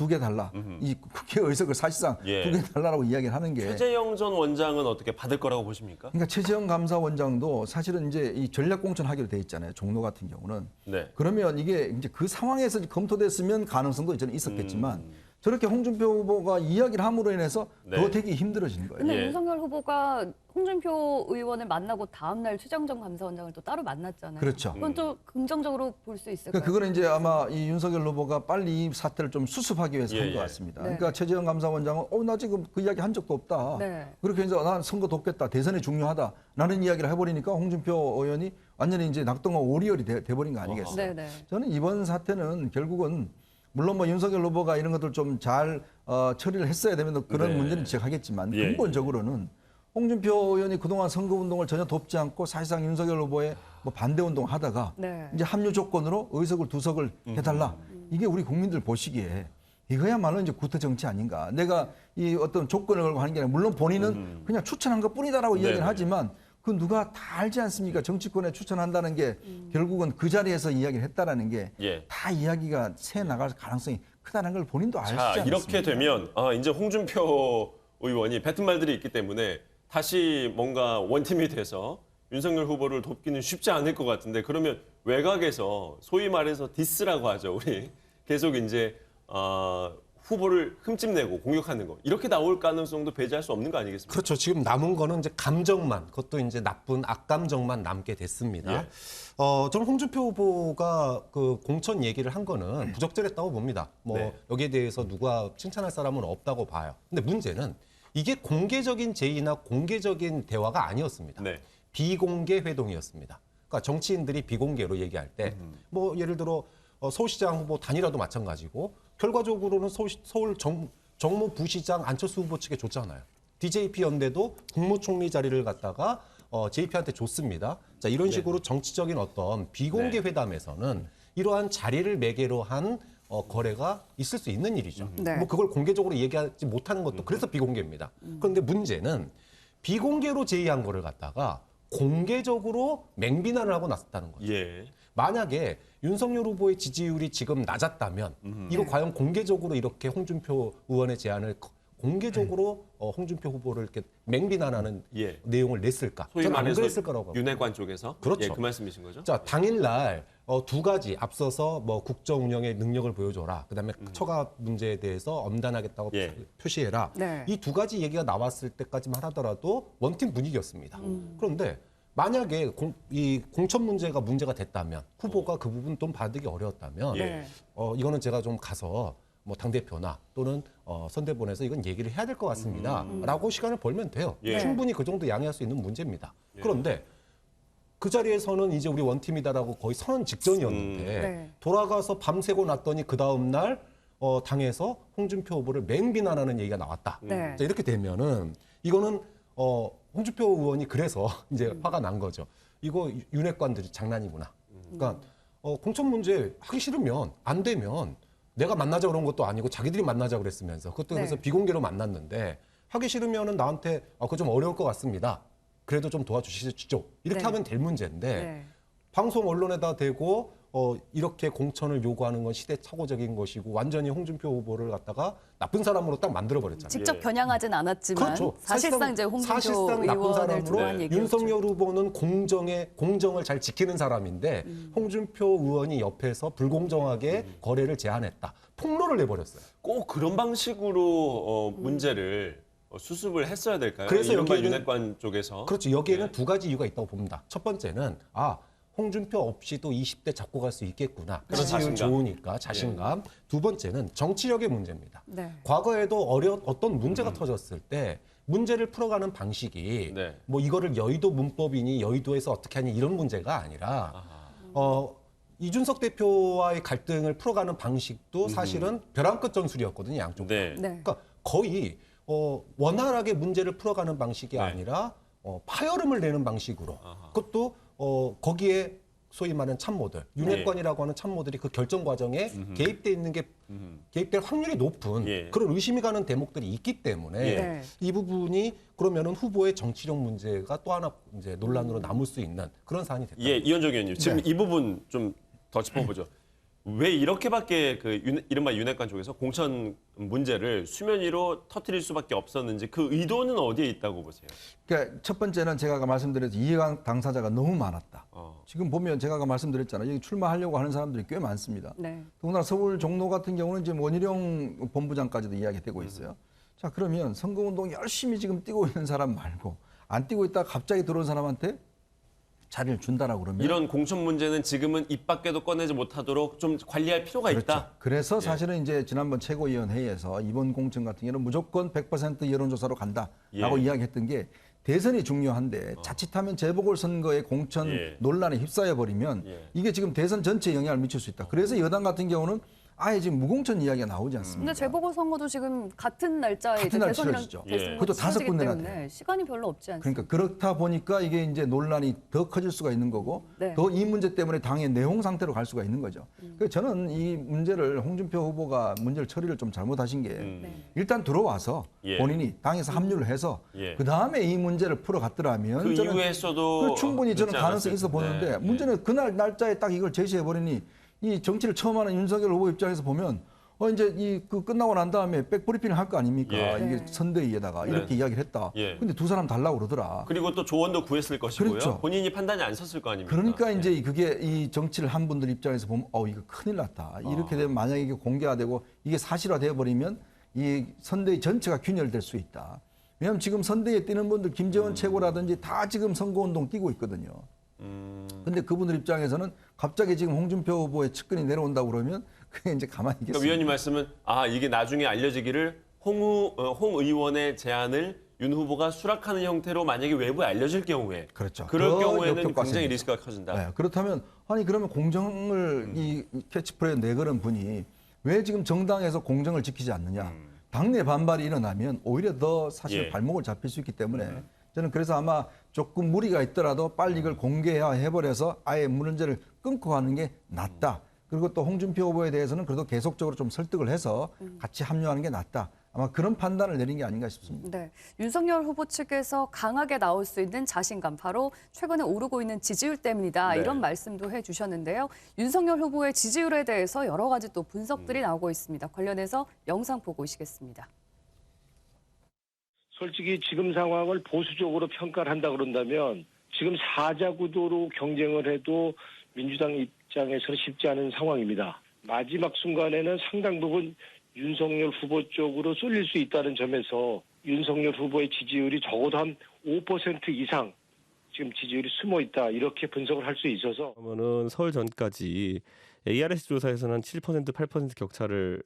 개 달라. 이 국회 의석을 사실상 예. 2개 달라라고 이야기를 하는 게. 최재형 전 원장은 어떻게 받을 거라고 보십니까? 그러니까 최재형 감사원장도 사실은 이제 이 전략공천 하기로 돼 있잖아요. 종로 같은 경우는. 네. 그러면 이게 이제 그 상황에서 검토됐으면 가능성도 저는 있었겠지만 저렇게 홍준표 후보가 이야기를 함으로 인해서 네. 더 되게 힘들어지는 거예요. 근데 예. 윤석열 후보가 홍준표 의원을 만나고 다음 날 최재형 전 감사원장을 또 따로 만났잖아요. 그렇죠. 그건 또 긍정적으로 볼 수 있을까요? 그러니까 그거는 이제 아마 이 윤석열 후보가 빨리 이 사태를 좀 수습하기 위해서 예, 한 것 예. 같습니다. 네. 그러니까 최재형 감사원장은 나 지금 그 이야기 한 적도 없다. 네. 그렇게 해서 난 선거 돕겠다. 대선이 중요하다라는 이야기를 해버리니까 홍준표 의원이 완전히 이제 낙동강 오리얼이 돼버린 거 아니겠어요? 네, 네. 저는 이번 사태는 결국은 물론 뭐 윤석열 후보가 이런 것들 좀 잘 처리를 했어야 되면 그런 네. 문제는 지적하겠지만 예. 근본적으로는 홍준표 의원이 그동안 선거운동을 전혀 돕지 않고 사실상 윤석열 후보의 뭐 반대 운동을 하다가 네. 이제 합류 조건으로 의석을 2석을 해달라. 이게 우리 국민들 보시기에 이거야말로 이제 구태 정치 아닌가. 내가 이 어떤 조건을 걸고 하는 게 아니라 물론 본인은 그냥 추천한 것 뿐이다라고 이야기를 네네. 하지만 그 누가 다 알지 않습니까? 정치권에 추천한다는 게 결국은 그 자리에서 이야기를 했다라는 게 다 예. 이야기가 새 나갈 가능성이 크다는 걸 본인도 알지 자, 않습니까? 이렇게 되면 이제 홍준표 의원이 뱉은 말들이 있기 때문에 다시 뭔가 원팀이 돼서 윤석열 후보를 돕기는 쉽지 않을 것 같은데 그러면 외곽에서 소위 말해서 디스라고 하죠. 우리 계속 이제 후보를 흠집내고 공격하는 거 이렇게 나올 가능성도 배제할 수 없는 거 아니겠습니까? 그렇죠. 지금 남은 거는 이제 감정만, 그것도 이제 나쁜 악감정만 남게 됐습니다. 예. 저는 홍준표 후보가 그 공천 얘기를 한 거는 부적절했다고 봅니다. 뭐 네. 여기에 대해서 누가 칭찬할 사람은 없다고 봐요. 근데 문제는 이게 공개적인 제의나 공개적인 대화가 아니었습니다. 네. 비공개 회동이었습니다. 그러니까 정치인들이 비공개로 얘기할 때 뭐 예를 들어 서울시장 후보 단일화도 마찬가지고 결과적으로는 서울 정무부시장 안철수 후보 측에 줬잖아요. DJP 연대도 국무총리 자리를 갖다가 JP한테 줬습니다. 자, 이런 식으로 정치적인 어떤 비공개 네. 회담에서는 이러한 자리를 매개로 한 거래가 있을 수 있는 일이죠. 네. 뭐 그걸 공개적으로 얘기하지 못하는 것도 그래서 비공개입니다. 그런데 문제는 비공개로 제의한 거를 갖다가 공개적으로 맹비난을 하고 나섰다는 거죠. 예. 만약에 윤석열 후보의 지지율이 지금 낮았다면 이거 과연 공개적으로 이렇게 홍준표 의원의 제안을 공개적으로 홍준표 후보를 이렇게 맹비난하는 예. 내용을 냈을까? 소위 저는 안 말해서 그랬을 거라고 봅니다. 윤핵관 쪽에서 그렇죠. 예, 그 말씀이신 거죠? 자, 당일날 두 가지 앞서서 뭐 국정 운영의 능력을 보여줘라. 그다음에 처가 문제에 대해서 엄단하겠다고 예. 표시해라. 네. 이 두 가지 얘기가 나왔을 때까지만 하더라도 원팀 분위기였습니다. 그런데 만약에 이 공천 문제가 됐다면 후보가 그 부분 좀 받기 어려웠다면 예. 네. 이거는 제가 좀 가서 뭐 당대표나 또는 선대본에서 이건 얘기를 해야 될 것 같습니다. 라고 시간을 벌면 돼요. 예. 충분히 그 정도 양해할 수 있는 문제입니다. 그런데 그 자리에서는 이제 우리 원팀이다라고 거의 선언 직전이었는데 네. 돌아가서 밤새고 났더니 그 다음 날 당에서 홍준표 후보를 맹비난하는 얘기가 나왔다. 네. 자, 이렇게 되면은 이거는 홍준표 의원이 그래서 이제 화가 난 거죠. 이거 윤핵관들이 장난이구나. 그러니까 공천 문제 하기 싫으면 안 되면 내가 만나자 그런 것도 아니고 자기들이 만나자 그랬으면서 그것도 네. 그래서 비공개로 만났는데 하기 싫으면은 나한테 그거 좀 어려울 것 같습니다. 그래도 좀 도와주시죠. 이렇게 네. 하면 될 문제인데 네. 방송 언론에다 대고 이렇게 공천을 요구하는 건 시대착오적인 것이고 완전히 홍준표 후보를 갖다가 나쁜 사람으로 딱 만들어버렸잖아요. 직접 예. 겨냥하진 않았지만 그렇죠. 사실상 이제 홍준표 사실상 나쁜 의원을 사람으로 두고한 얘기였죠. 윤석열 후보는 공정을 잘 지키는 사람인데 홍준표 의원이 옆에서 불공정하게 거래를 제안했다. 폭로를 내버렸어요. 꼭 그런 방식으로 문제를 수습을 했어야 될까요? 그래서 이른바 여기에는- 윤핵관 쪽에서. 그렇죠. 여기에는 네. 두 가지 이유가 있다고 봅니다. 첫 번째는 홍준표 없이도 20대 잡고 갈 수 있겠구나. 그런 지지율 자신감. 좋으니까 자신감. 두 번째는 정치력의 문제입니다. 네. 과거에도 어떤 문제가 터졌을 때 문제를 풀어가는 방식이 네. 뭐 이거를 여의도 문법이니 여의도에서 어떻게 하니 이런 문제가 아니라 이준석 대표와의 갈등을 풀어가는 방식도 사실은 벼랑 끝 전술이었거든요. 양쪽 다. 네. 네. 그러니까 거의 원활하게 문제를 풀어가는 방식이 네. 아니라 파열음을 내는 방식으로 그것도 거기에 소위 말하는 참모들 윤핵관이라고 하는 참모들이 그 결정 과정에 개입돼 있는 게 개입될 확률이 높은 예. 그런 의심이 가는 대목들이 있기 때문에 예. 네. 이 부분이 그러면은 후보의 정치력 문제가 또 하나 이제 논란으로 남을 수 있는 그런 사안이 됐다. 예, 이현정 의원님. 지금 네. 이 부분 좀 더 짚어보죠. 왜 이렇게밖에 이른바 윤핵관 쪽에서 공천 문제를 수면 위로 터뜨릴 수밖에 없었는지 그 의도는 어디에 있다고 보세요? 그러니까 첫 번째는 제가 아까 말씀드렸듯이 이해 당사자가 너무 많았다. 어. 지금 보면 제가 아까 말씀드렸잖아요. 여기 출마하려고 하는 사람들이 꽤 많습니다. 네. 더군다나 서울 종로 같은 경우는 지금 원희룡 본부장까지도 이야기되고 있어요. 자, 그러면 선거운동 열심히 지금 뛰고 있는 사람 말고 안 뛰고 있다가 갑자기 들어온 사람한테 자리를 준다라고 그러면 이런 공천 문제는 지금은 입 밖에도 꺼내지 못하도록 좀 관리할 필요가 그렇죠. 있다. 그래서 사실은 이제 지난번 최고위원회에서 이번 공천 같은 경우는 무조건 100% 여론조사로 간다라고 예. 이야기했던 게 대선이 중요한데 자칫하면 재보궐선거의 공천 예. 논란에 휩싸여 버리면 예. 이게 지금 대선 전체에 영향을 미칠 수 있다. 그래서 여당 같은 경우는 아예 지금 무공천 이야기가 나오지 않습니다. 근데 재보궐선거도 지금 같은 날짜에 같은 이제 날 대선이랑 치러지죠. 예. 그것도 다섯 치러지기 군데나 때문에 돼요. 시간이 별로 없지 않습니까? 그러니까 그렇다 보니까 이게 이제 논란이 더 커질 수가 있는 거고 네. 더 이 문제 때문에 당의 내홍 상태로 갈 수가 있는 거죠. 그래서 저는 이 문제를 홍준표 후보가 문제를 처리를 좀 잘못하신 게 네. 일단 들어와서 예. 본인이 당에서 합류를 해서 예. 그 다음에 이 문제를 풀어갔더라면 그 저는 이후에 했어도 충분히 저는 늦지 가능성이 있어 않았을 보는데 텐데. 문제는 그날 날짜에 딱 이걸 제시해 버리니 이 정치를 처음 하는 윤석열 후보 입장에서 보면 이제 그 끝나고 난 다음에 백브리핑을 할 거 아닙니까? 예. 이게 네. 선대위에다가 네. 이렇게 이야기를 했다. 예. 근데 두 사람 달라고 그러더라. 그리고 또 조언도 구했을 것이고요. 그렇죠. 본인이 판단이 안 섰을 거 아닙니까? 그러니까 예. 이제 그게 이 정치를 한 분들 입장에서 보면 이거 큰일 났다. 이렇게 되면 만약에 이게 공개가 되고 이게 사실화되어 버리면 이 선대위 전체가 균열될 수 있다. 왜냐하면 지금 선대위에 뛰는 분들 김재원 최고라든지 다 지금 선거운동 뛰고 있거든요. 근데 그분들 입장에서는 갑자기 지금 홍준표 후보의 측근이 내려온다고 그러면 그게 이제 가만히 그러니까 있겠습니까? 위원님 말씀은 이게 나중에 알려지기를 홍 의원의 제안을 윤 후보가 수락하는 형태로 만약에 외부에 알려질 경우에 그렇죠. 그럴 더 경우에는 역효과가 굉장히 생기죠. 리스크가 커진다. 네, 그렇다면 그러면 공정을 이 캐치프레이 내걸은 분이 왜 지금 정당에서 공정을 지키지 않느냐? 당내 반발이 일어나면 오히려 더 사실 예. 발목을 잡힐 수 있기 때문에 저는 그래서 아마 조금 무리가 있더라도 빨리 이걸 공개해버려서 아예 문제를 끊고 가는 게 낫다. 그리고 또 홍준표 후보에 대해서는 그래도 계속적으로 좀 설득을 해서 같이 합류하는 게 낫다. 아마 그런 판단을 내린 게 아닌가 싶습니다. 네, 윤석열 후보 측에서 강하게 나올 수 있는 자신감, 바로 최근에 오르고 있는 지지율 때문이다. 네. 이런 말씀도 해주셨는데요. 윤석열 후보의 지지율에 대해서 여러 가지 또 분석들이 나오고 있습니다. 관련해서 영상 보고 오시겠습니다. 솔직히 지금 상황을 보수적으로 평가를 한다 그런다면 지금 사자구도로 경쟁을 해도 민주당 입장에서는 쉽지 않은 상황입니다. 마지막 순간에는 상당 부분 윤석열 후보 쪽으로 쏠릴 수 있다는 점에서 윤석열 후보의 지지율이 적어도 한 5% 이상 지금 지지율이 숨어 있다, 이렇게 분석을 할 수 있어서 그러면은 설 전까지 ARS 조사에서는 한 7%, 8% 격차를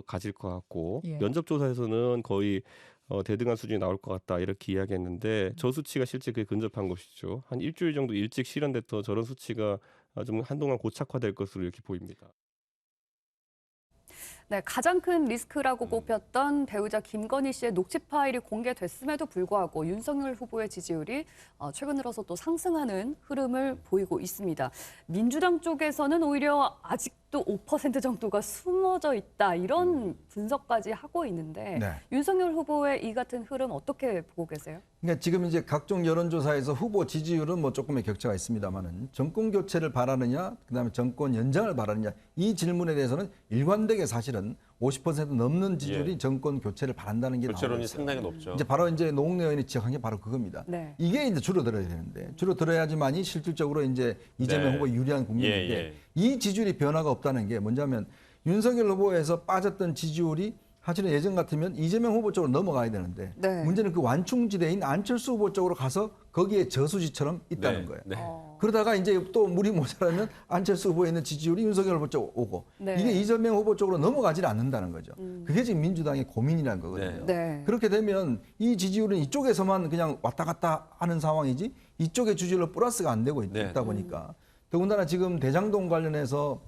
가질 것 같고 예. 면접 조사에서는 거의 대등한 수준이 나올 것 같다 이렇게 이야기했는데 저 수치가 실제 그에 근접한 것이죠. 한 일주일 정도 일찍 실현됐던 저런 수치가 좀 한동안 고착화될 것으로 이렇게 보입니다. 네, 가장 큰 리스크라고 꼽혔던 배우자 김건희 씨의 녹취 파일이 공개됐음에도 불구하고 윤석열 후보의 지지율이 최근 들어서 또 상승하는 흐름을 보이고 있습니다. 민주당 쪽에서는 오히려 아직도 5% 정도가 숨어져 있다, 이런 분석까지 하고 있는데 네. 윤석열 후보의 이 같은 흐름 어떻게 보고 계세요? 그러니까 지금 이제 각종 여론조사에서 후보 지지율은 뭐 조금의 격차가 있습니다만은 정권 교체를 바라느냐, 그다음에 정권 연장을 바라느냐, 이 질문에 대해서는 일관되게 사실은 50% 넘는 지지율이 예. 정권 교체를 바란다는 게 나오고 교체론이 있어요. 상당히 높죠. 이제 바로 이제 노웅래 의원이 지적한 게 바로 그겁니다. 네. 이게 이제 줄어들어야 되는데 줄어들어야지만이 실질적으로 이제 이재명 네. 후보 유리한 국면인데 예, 예. 이 지지율이 변화가 없다는 게 뭐냐면 윤석열 후보에서 빠졌던 지지율이 사실은 예전 같으면 이재명 후보 쪽으로 넘어가야 되는데 네. 문제는 그 완충지대인 안철수 후보 쪽으로 가서 거기에 저수지처럼 있다는 네, 거예요. 네. 그러다가 이제 또 물이 모자라면 안철수 후보에 있는 지지율이 윤석열 후보 쪽으로 오고 네. 이게 이재명 후보 쪽으로 넘어가질 않는다는 거죠. 그게 지금 민주당의 고민이라는 거거든요. 네. 그렇게 되면 이 지지율은 이쪽에서만 그냥 왔다 갔다 하는 상황이지 이쪽의 지지율로 플러스가 안 되고 네. 있다 보니까 더군다나 지금 대장동 관련해서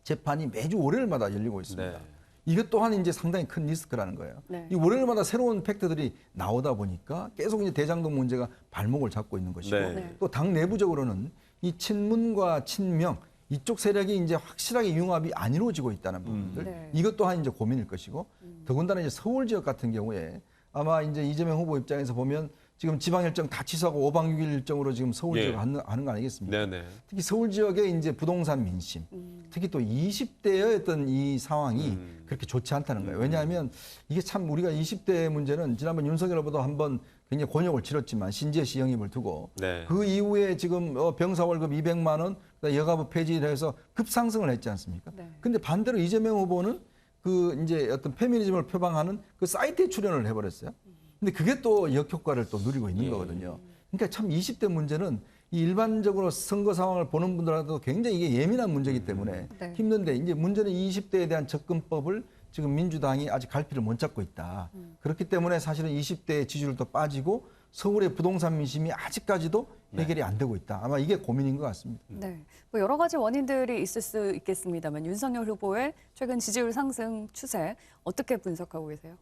재판이 매주 월요일마다 열리고 있습니다. 네. 이것 또한 이제 상당히 큰 리스크라는 거예요. 네. 이 월요일마다 새로운 팩트들이 나오다 보니까 계속 이제 대장동 문제가 발목을 잡고 있는 것이고 네. 네. 또 당 내부적으로는 이 친문과 친명 이쪽 세력이 이제 확실하게 융합이 안 이루어지고 있다는 부분들 네. 이것 또한 이제 고민일 것이고 더군다나 이제 서울 지역 같은 경우에 아마 이제 이재명 후보 입장에서 보면 지금 지방 일정 다 취소하고 5박 6일 일정으로 지금 서울 예. 지역 하는 거 아니겠습니까? 네, 네. 특히 서울 지역의 이제 부동산 민심, 특히 또 20대의 어떤 이 상황이 그렇게 좋지 않다는 거예요. 왜냐하면 이게 참 우리가 20대 문제는 지난번 윤석열 후보도 한번 굉장히 곤욕을 치렀지만 신재 씨 영입을 두고 네. 그 이후에 지금 병사 월급 200만 원, 여가부 폐지를 해서 급상승을 했지 않습니까? 네. 근데 반대로 이재명 후보는 그 이제 어떤 페미니즘을 표방하는 그 사이트에 출연을 해버렸어요. 근데 그게 또 역효과를 또 누리고 있는 거거든요. 그러니까 참 20대 문제는 이 일반적으로 선거 상황을 보는 분들한테도 굉장히 이게 예민한 문제이기 때문에 네. 힘든데 이제 문제는 20대에 대한 접근법을 지금 민주당이 아직 갈피를 못 잡고 있다. 그렇기 때문에 사실은 20대의 지지율도 빠지고 서울의 부동산 민심이 아직까지도 해결이 안 되고 있다. 아마 이게 고민인 것 같습니다. 네, 뭐 여러 가지 원인들이 있을 수 있겠습니다만 윤석열 후보의 최근 지지율 상승 추세 어떻게 분석하고 계세요?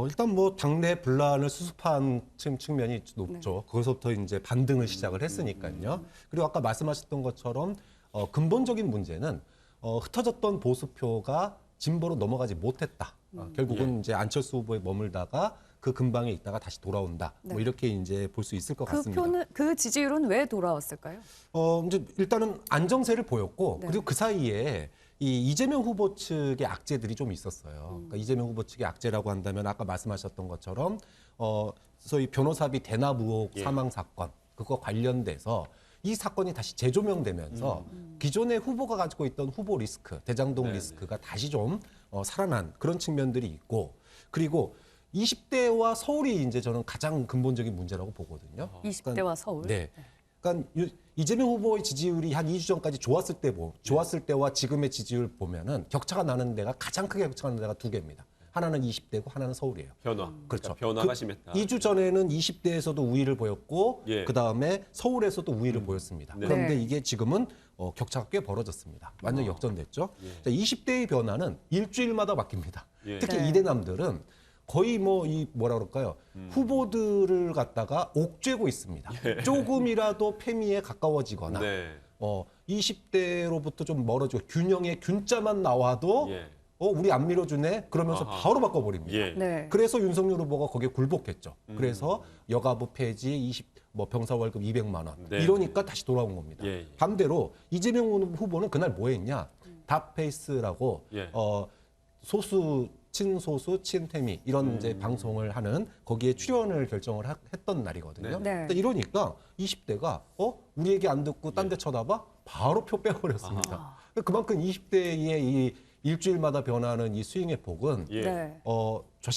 일단 뭐 당내 분란을 수습한 측면이 높죠. 거기서부터 이제 반등을 시작을 했으니까요. 그리고 아까 말씀하셨던 것처럼 근본적인 문제는 흩어졌던 보수표가 진보로 넘어가지 못했다. 결국은 이제 안철수 후보에 머물다가 그 근방에 있다가 다시 돌아온다. 뭐 네. 이렇게 이제 볼 수 있을 것 그 같습니다. 표는, 그 지지율은 왜 돌아왔을까요? 이제 일단은 안정세를 보였고 네. 그리고 그 사이에 이 이재명 후보 측의 악재들이 좀 있었어요. 그러니까 이재명 후보 측의 악재라고 한다면 아까 말씀하셨던 것처럼 소위 변호사비 대납 의혹 사망 사건 그거 관련돼서 이 사건이 다시 재조명되면서 기존의 후보가 가지고 있던 후보 리스크, 대장동 리스크가 다시 좀 살아난 그런 측면들이 있고 그리고 20대와 서울이 이제 저는 가장 근본적인 문제라고 보거든요. 20대와 서울. 네. 그러니까 이재명 후보의 지지율이 한 2주 전까지 좋았을 때와 지금의 지지율 보면은 격차가 나는 데가 가장 크게 격차가 나는 데가 두 개입니다. 하나는 20대고 하나는 서울이에요. 변화. 그렇죠. 그러니까 변화가 심했다. 2주 전에는 20대에서도 우위를 보였고 예. 그다음에 서울에서도 우위를 보였습니다. 네. 그런데 네. 이게 지금은 격차가 꽤 벌어졌습니다. 완전히 역전됐죠. 자, 20대의 변화는 일주일마다 바뀝니다. 예. 특히 네. 이대남들은 거의 뭐라 그럴까요? 후보들을 갖다가 옥죄고 있습니다. 조금이라도 패미에 가까워지거나 네. 20대로부터 좀 멀어지고 균형의 균자만 나와도 예. 우리 안 밀어주네 그러면서 아하. 바로 바꿔버립니다. 예. 네. 그래서 윤석열 후보가 거기에 굴복했죠. 그래서 여가부 폐지, 병사 월급 200만 원 네. 이러니까 다시 돌아온 겁니다. 예. 반대로 이재명 후보는 그날 뭐 했냐? 닷페이스라고 예. 소수 친소수 친태미 이런 이제 방송을 하는 거기에 출연을 결정을 했던 날이거든요. 네. 근데 이러니까 20대가 우리 얘기 안 듣고 딴 데 쳐다봐 바로 표 빼버렸습니다. 그만큼 20대의 이 일주일마다 변하는 이 스윙의 폭은 예. 네.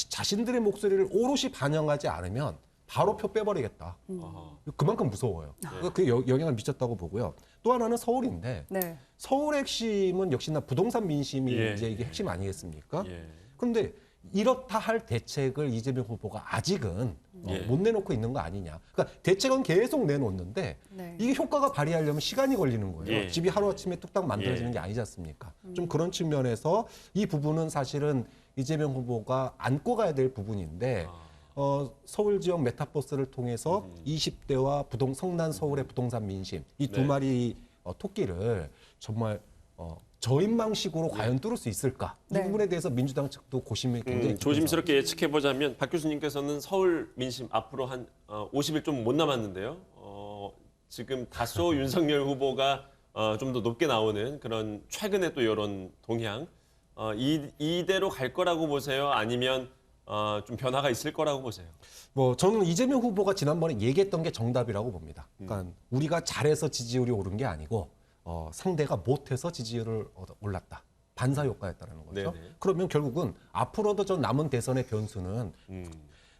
자신들의 목소리를 오롯이 반영하지 않으면 바로 표 빼버리겠다. 아하. 그만큼 무서워요. 그게 영향을 미쳤다고 보고요. 또 하나는 서울인데 네. 서울의 핵심은 역시나 부동산 민심이 예. 이제 이게 핵심 아니겠습니까? 예. 그런데 이렇다 할 대책을 이재명 후보가 아직은 예. 못 내놓고 있는 거 아니냐. 그러니까 대책은 계속 내놓는데 네. 이게 효과가 발휘하려면 시간이 걸리는 거예요. 예. 집이 하루아침에 뚝딱 만들어지는 예. 게 아니지 않습니까? 좀 그런 측면에서 이 부분은 사실은 이재명 후보가 안고 가야 될 부분인데 서울 지역 메타버스를 통해서 20대와 성난 서울의 부동산 민심 이 두 네. 마리 토끼를 정말 저인망식으로 과연 뚫을 수 있을까? 네. 이 부분에 대해서 민주당 측도 고심이 굉장히 조심스럽게 예측해 보자면 박 교수님께서는 서울 민심 앞으로 한 50일 좀 못 남았는데요. 지금 다소 윤석열 후보가 좀 더 높게 나오는 그런 최근의 또 여론 동향 이대로 갈 거라고 보세요? 아니면 좀 변화가 있을 거라고 보세요? 저는 이재명 후보가 지난번에 얘기했던 게 정답이라고 봅니다. 그러니까 우리가 잘해서 지지율이 오른 게 아니고 상대가 못해서 지지율을 올랐다. 반사 효과였다는 거죠. 네네. 그러면 결국은 앞으로도 저 남은 대선의 변수는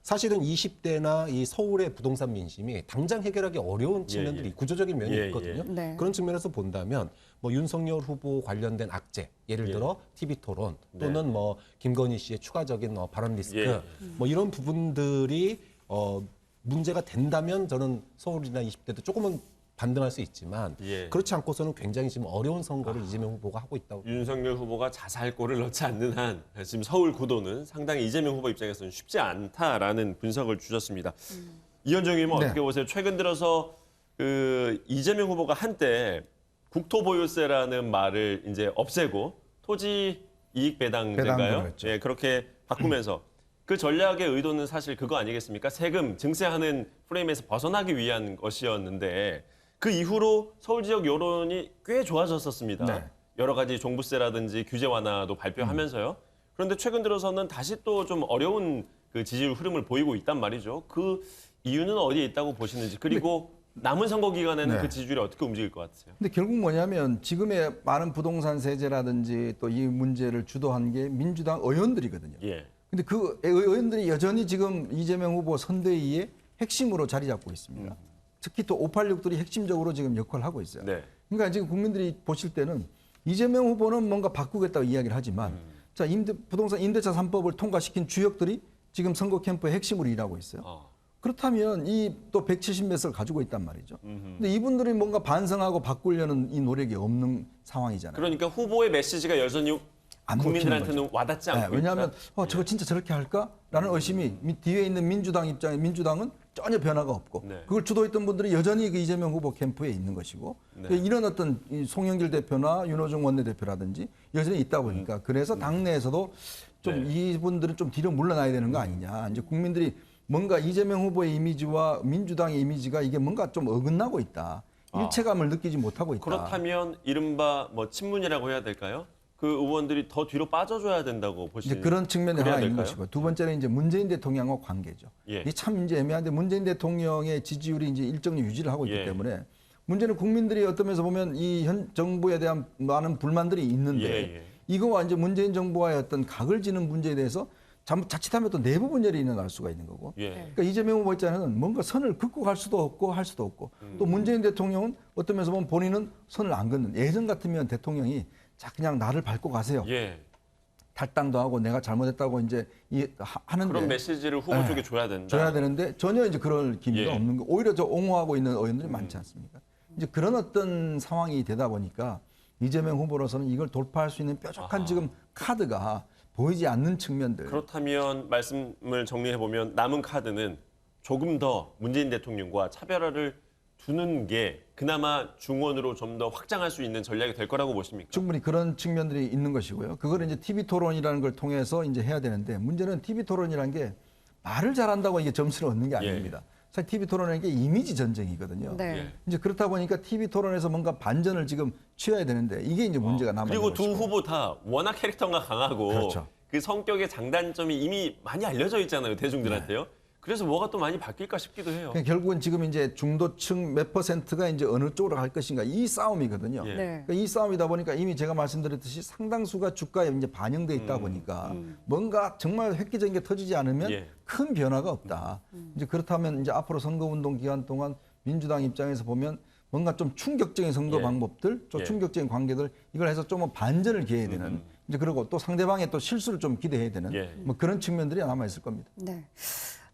사실은 20대나 이 서울의 부동산 민심이 당장 해결하기 어려운 측면들이 예. 구조적인 면이 예, 있거든요. 예. 네. 그런 측면에서 본다면 윤석열 후보 관련된 악재, 예를 예. 들어 TV 토론 또는 김건희 씨의 추가적인 발언 리스크 예. 이런 부분들이 문제가 된다면 저는 서울이나 20대도 조금은 반등할 수 있지만 예. 그렇지 않고서는 굉장히 지금 어려운 선거를 이재명 후보가 하고 있다고. 윤석열 후보가 자살골을 넣지 않는 한 지금 서울 구도는 상당히 이재명 후보 입장에서는 쉽지 않다라는 분석을 주셨습니다. 이현정 의원은 네. 어떻게 보세요? 최근 들어서 그 이재명 후보가 한때 국토보유세라는 말을 이제 없애고 토지 이익 배당제인가요? 배당제로 했죠. 예, 그렇게 바꾸면서 그 전략의 의도는 사실 그거 아니겠습니까? 세금 증세하는 프레임에서 벗어나기 위한 것이었는데 그 이후로 서울 지역 여론이 꽤 좋아졌었습니다. 네. 여러 가지 종부세라든지 규제 완화도 발표하면서요. 그런데 최근 들어서는 다시 또 좀 어려운 그 지지율 흐름을 보이고 있단 말이죠. 그 이유는 어디에 있다고 보시는지 그리고 남은 선거 기간에는 네. 그 지지율이 어떻게 움직일 것 같으세요? 근데 결국 뭐냐면 지금의 많은 부동산 세제라든지 또 이 문제를 주도한 게 민주당 의원들이거든요. 예. 근데 그 의원들이 여전히 지금 이재명 후보 선대위의 핵심으로 자리 잡고 있습니다. 특히 또 586들이 핵심적으로 지금 역할을 하고 있어요. 네. 그러니까 지금 국민들이 보실 때는 이재명 후보는 뭔가 바꾸겠다고 이야기를 하지만 자, 부동산 임대차 3법을 통과시킨 주역들이 지금 선거 캠프의 핵심으로 일하고 있어요. 그렇다면 이 또 170몇 석을 가지고 있단 말이죠. 근데 이분들이 뭔가 반성하고 바꾸려는 이 노력이 없는 상황이잖아요. 그러니까 후보의 메시지가 여전히 안 국민들한테는 와닿지 않고 네, 왜냐하면 있다. 저거 진짜 저렇게 할까라는 의심이 뒤에 있는 민주당 입장에 민주당은 전혀 변화가 없고 네. 그걸 주도했던 분들이 여전히 그 이재명 후보 캠프에 있는 것이고 네. 이런 어떤 이 송영길 대표나 윤호중 원내대표라든지 여전히 있다 보니까 그래서 당내에서도 좀 네. 이분들은 좀 뒤로 물러나야 되는 거 아니냐. 이제 국민들이 뭔가 이재명 후보의 이미지와 민주당의 이미지가 이게 뭔가 좀 어긋나고 있다. 일체감을 느끼지 못하고 있다. 그렇다면 이른바 친문이라고 해야 될까요? 그 의원들이 더 뒤로 빠져줘야 된다고 이제 보시는 그런 측면이 그래야 하나 있는 될까요? 것이고 두 번째는 이제 문재인 대통령과 관계죠. 예. 이게 참 이제 애매한데 문재인 대통령의 지지율이 이제 일정히 유지를 하고 있기 예. 때문에 문제는 국민들이 어떤 면에서 보면 이 현 정부에 대한 많은 불만들이 있는데 예. 이거와 이제 문재인 정부와의 어떤 각을 지는 문제에 대해서 자칫하면 또 내부 분열이 일어날 수가 있는 거고. 예. 그러니까 이재명 후보 입장에는 뭔가 선을 긋고 갈 수도 없고 할 수도 없고 또 문재인 대통령은 어떤 면에서 보면 본인은 선을 안 긋는 예전 같으면 대통령이 자 그냥 나를 밟고 가세요. 예. 탈당도 하고 내가 잘못했다고 이제 하는데 그런 메시지를 후보 네. 쪽에 줘야 된다. 줘야 되는데 전혀 이제 그럴 기미가 예. 없는 거. 오히려 저 옹호하고 있는 의원들이 많지 않습니까? 이제 그런 어떤 상황이 되다 보니까 이재명 후보로서는 이걸 돌파할 수 있는 뾰족한 지금 카드가 보이지 않는 측면들. 그렇다면 말씀을 정리해 보면 남은 카드는 조금 더 문재인 대통령과 차별화를 두는 게 그나마 중원으로 좀 더 확장할 수 있는 전략이 될 거라고 보십니까? 충분히 그런 측면들이 있는 것이고요. 그걸 이제 TV 토론이라는 걸 통해서 이제 해야 되는데 문제는 TV 토론이라는 게 말을 잘한다고 이게 점수를 얻는 게 아닙니다. 사실 TV 토론이라는 게 이미지 전쟁이거든요. 네. 예. 이제 그렇다 보니까 TV 토론에서 뭔가 반전을 지금 취해야 되는데 이게 이제 문제가 남아 있는 그리고 두 것이고. 후보 다 워낙 캐릭터가 강하고 그렇죠. 그 성격의 장단점이 이미 많이 알려져 있잖아요, 대중들한테요. 그래서 뭐가 또 많이 바뀔까 싶기도 해요. 그러니까 결국은 지금 이제 중도층 몇 퍼센트가 이제 어느 쪽으로 갈 것인가 이 싸움이거든요. 예. 네. 그러니까 이 싸움이다 보니까 이미 제가 말씀드렸듯이 상당수가 주가에 이제 반영돼 있다 보니까 뭔가 정말 획기적인 게 터지지 않으면 예. 큰 변화가 없다. 이제 그렇다면 이제 앞으로 선거운동 기간 동안 민주당 입장에서 보면 뭔가 좀 충격적인 선거 예. 방법들, 좀 예. 충격적인 관계들 이걸 해서 좀 반전을 기해야 되는 이제 그리고 또 상대방의 또 실수를 좀 기대해야 되는 예. 뭐 그런 측면들이 남아 있을 겁니다. 네.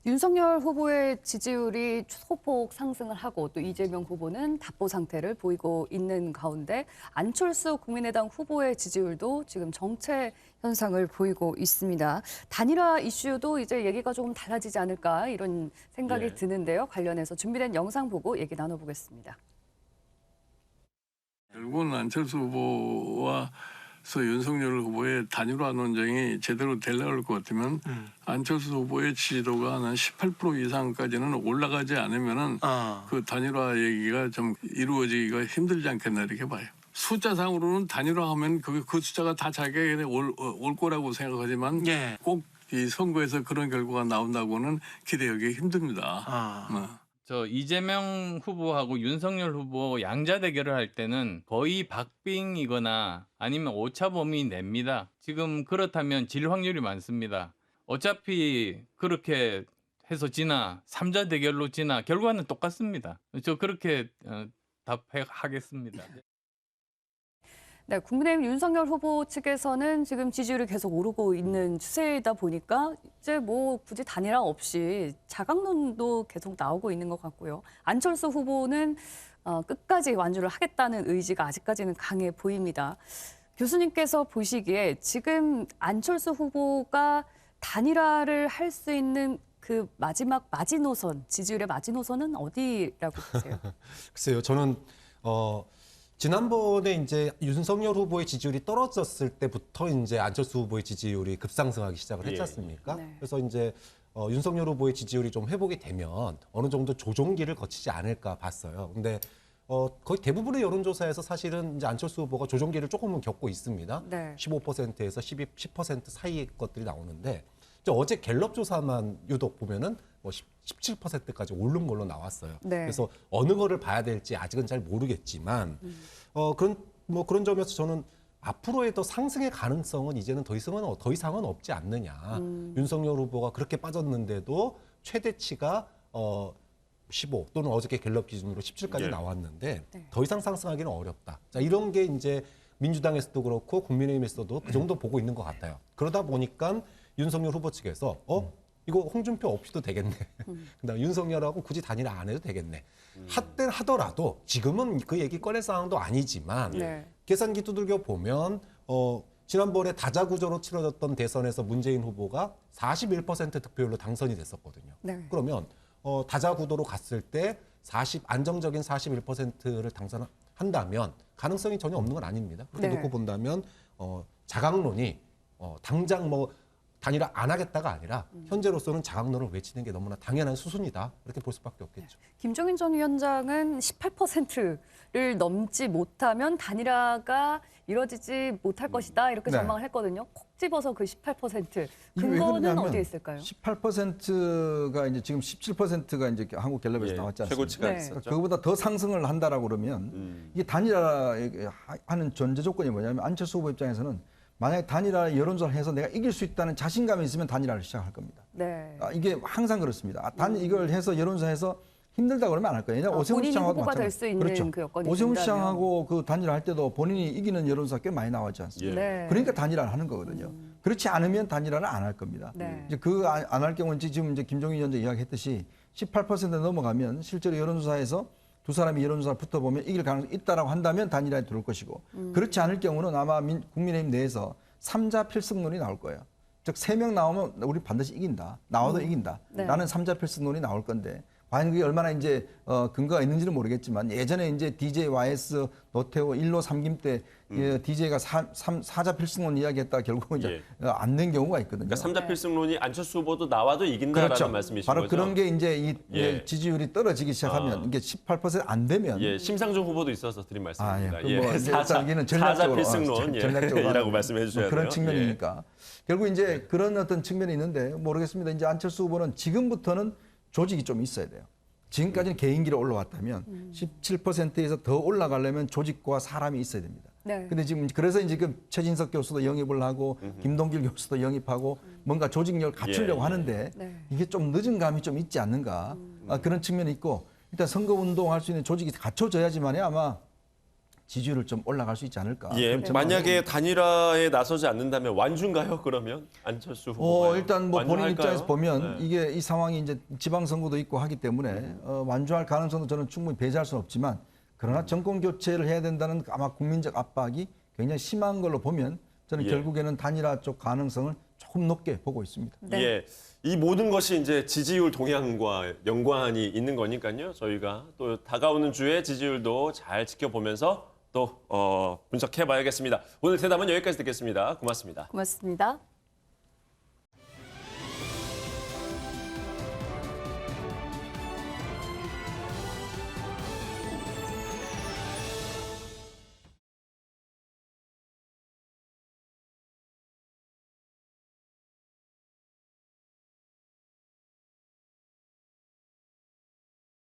윤석열 후보의 지지율이 소폭 상승을 하고 또 이재명 후보는 답보 상태를 보이고 있는 가운데 안철수 국민의당 후보의 지지율도 지금 정체 현상을 보이고 있습니다. 단일화 이슈도 이제 얘기가 조금 달라지지 않을까 이런 생각이 예. 드는데요. 관련해서 준비된 영상 보고 얘기 나눠보겠습니다. 결국은 안철수 후보와 윤석열 후보의 단일화 논쟁이 제대로 되려고 것 같으면 안철수 후보의 지지도가 한 18% 이상까지는 올라가지 않으면은 그 단일화 얘기가 좀 이루어지기가 힘들지 않겠나 이렇게 봐요. 숫자상으로는 단일화하면 그 숫자가 다 자기에게 올 거라고 생각하지만 꼭 이 선거에서 그런 결과가 나온다고는 기대하기 힘듭니다. 저 이재명 후보하고 윤석열 후보 양자 대결을 할 때는 거의 박빙이거나 아니면 오차범위 냅니다. 지금 그렇다면 질 확률이 많습니다. 어차피 그렇게 해서 지나 3자 대결로 지나 결과는 똑같습니다. 저 그렇게 답하겠습니다. 네, 국민의힘 윤석열 후보 측에서는 지금 지지율이 계속 오르고 있는 추세이다 보니까 이제 뭐 굳이 단일화 없이 자강론도 계속 나오고 있는 것 같고요. 안철수 후보는 끝까지 완주를 하겠다는 의지가 아직까지는 강해 보입니다. 교수님께서 보시기에 지금 안철수 후보가 단일화를 할 수 있는 그 마지막 마지노선, 지지율의 마지노선은 어디라고 보세요? 글쎄요, 저는 지난번에 이제 윤석열 후보의 지지율이 떨어졌을 때부터 이제 안철수 후보의 지지율이 급상승하기 시작을 했지 않습니까? 네. 그래서 이제 윤석열 후보의 지지율이 좀 회복이 되면 어느 정도 조정기를 거치지 않을까 봤어요. 근데 거의 대부분의 여론조사에서 사실은 이제 안철수 후보가 조정기를 조금은 겪고 있습니다. 네. 15%에서 10% 사이의 것들이 나오는데 이제 어제 갤럽 조사만 유독 보면은 뭐 17%까지 오른 걸로 나왔어요. 네. 그래서 어느 거를 봐야 될지 아직은 잘 모르겠지만 그런 점에서 저는 앞으로의 더 상승의 가능성은 이제는 더 이상은 없지 않느냐. 윤석열 후보가 그렇게 빠졌는데도 최대치가 15 또는 어저께 갤럽 기준으로 17까지 예. 나왔는데 네. 더 이상 상승하기는 어렵다. 자, 이런 게 이제 민주당에서도 그렇고 국민의힘에서도 그 정도 보고 있는 것 같아요. 그러다 보니까 윤석열 후보 측에서 이거 홍준표 없이도 되겠네. 그다음 윤석열하고 굳이 단일화 안 해도 되겠네. 하더라도 지금은 그 얘기 꺼낼 상황도 아니지만 네. 계산기 두들겨 보면 지난번에 다자구조로 치러졌던 대선에서 문재인 후보가 41% 득표율로 당선이 됐었거든요. 네. 그러면 다자구도로 갔을 때 안정적인 41%를 당선한다면 가능성이 전혀 없는 건 아닙니다. 그렇게 네. 놓고 본다면 자강론이 당장 단일화 안 하겠다가 아니라 현재로서는 자강론을 외치는 게 너무나 당연한 수순이다. 이렇게 볼 수밖에 없겠죠. 김종인 전 위원장은 18%를 넘지 못하면 단일화가 이뤄지지 못할 것이다 이렇게 네. 전망을 했거든요. 콕 집어서 그 18% 이게 왜 근거는 그러냐면 어디에 있을까요? 18%가 이제 지금 17%가 이제 한국갤럽에서 예, 나왔지 않습니까? 최고치가 네. 있었죠. 그거보다 더 상승을 한다라고 그러면 이게 단일화하는 전제 조건이 뭐냐면 안철수 후보 입장에서는 만약에 단일화 여론조사를 해서 내가 이길 수 있다는 자신감이 있으면 단일화를 시작할 겁니다. 네. 이게 항상 그렇습니다. 이걸 해서 여론조사해서 힘들다 그러면 안 할 거예요. 왜냐하면 오세훈 본인이 시장하고 후보가 될 마찬가지. 수 있는 그렇죠. 그 여건이 오세훈 된다면. 시장하고 그 단일화 할 때도 본인이 이기는 여론조사 꽤 많이 나왔지 않습니까? 네. 그러니까 단일화를 하는 거거든요. 그렇지 않으면 단일화를 안 할 겁니다. 네. 이제 그 안 할 경우는 지금 이제 김종인 위원장 이야기했듯이 18% 넘어가면 실제로 여론조사에서 두 사람이 여론조사 붙어보면 이길 가능성이 있다라고 한다면 단일화에 들어올 것이고 그렇지 않을 경우는 아마 국민의힘 내에서 3자 필승론이 나올 거예요. 즉 3명 나오면 우리 반드시 이긴다. 나와도 이긴다. 네. 라는 3자 필승론이 나올 건데 과연 그게 얼마나 이제 근거가 있는지는 모르겠지만 예전에 이제 DJ, YS, 노태우 1로 3김 때 DJ가 4자 필승론 이야기했다 결국 이제 안 낸 경우가 있거든요. 그러니까 삼자 필승론이 안철수 후보도 나와도 이긴다라는 그렇죠. 말씀이신 바로 거죠? 그런 게 이제 이 예. 지지율이 떨어지기 시작하면 이게 18%안 되면 예, 심상정 후보도 있어서 드린 말씀입니다. 예. 뭐 사자 여기는 전략적으로 필승론 전략적으로 이라고 말씀해 주셔야 돼요. 그런 측면이니까 결국 이제 그런 어떤 측면이 있는데 모르겠습니다. 이제 안철수 후보는 지금부터는 조직이 좀 있어야 돼요. 지금까지는 개인기로 올라왔다면 17%에서 더 올라가려면 조직과 사람이 있어야 됩니다. 네. 근데 지금 그래서 이제 그 최진석 교수도 영입을 하고 김동길 교수도 영입하고 뭔가 조직력을 갖추려고 하는데 네. 이게 좀 늦은 감이 좀 있지 않는가 그런 측면이 있고 일단 선거운동할 수 있는 조직이 갖춰져야지만이 아마 지지율을 좀 올라갈 수 있지 않을까. 예, 그런 만약에 단일화에 나서지 않는다면 완주인가요? 그러면 안철수 후보가 일단 뭐 본인 완주할까요? 입장에서 보면 네. 이게 이 상황이 이제 지방선거도 있고 하기 때문에 완주할 가능성도 저는 충분히 배제할 수는 없지만 그러나 정권 교체를 해야 된다는 아마 국민적 압박이 굉장히 심한 걸로 보면 저는 예. 결국에는 단일화 쪽 가능성을 조금 높게 보고 있습니다. 네. 예, 이 모든 것이 이제 지지율 동향과 연관이 있는 거니까요. 저희가 또 다가오는 주에 지지율도 잘 지켜보면서 또 분석해봐야겠습니다. 오늘 대담은 여기까지 듣겠습니다. 고맙습니다. 고맙습니다.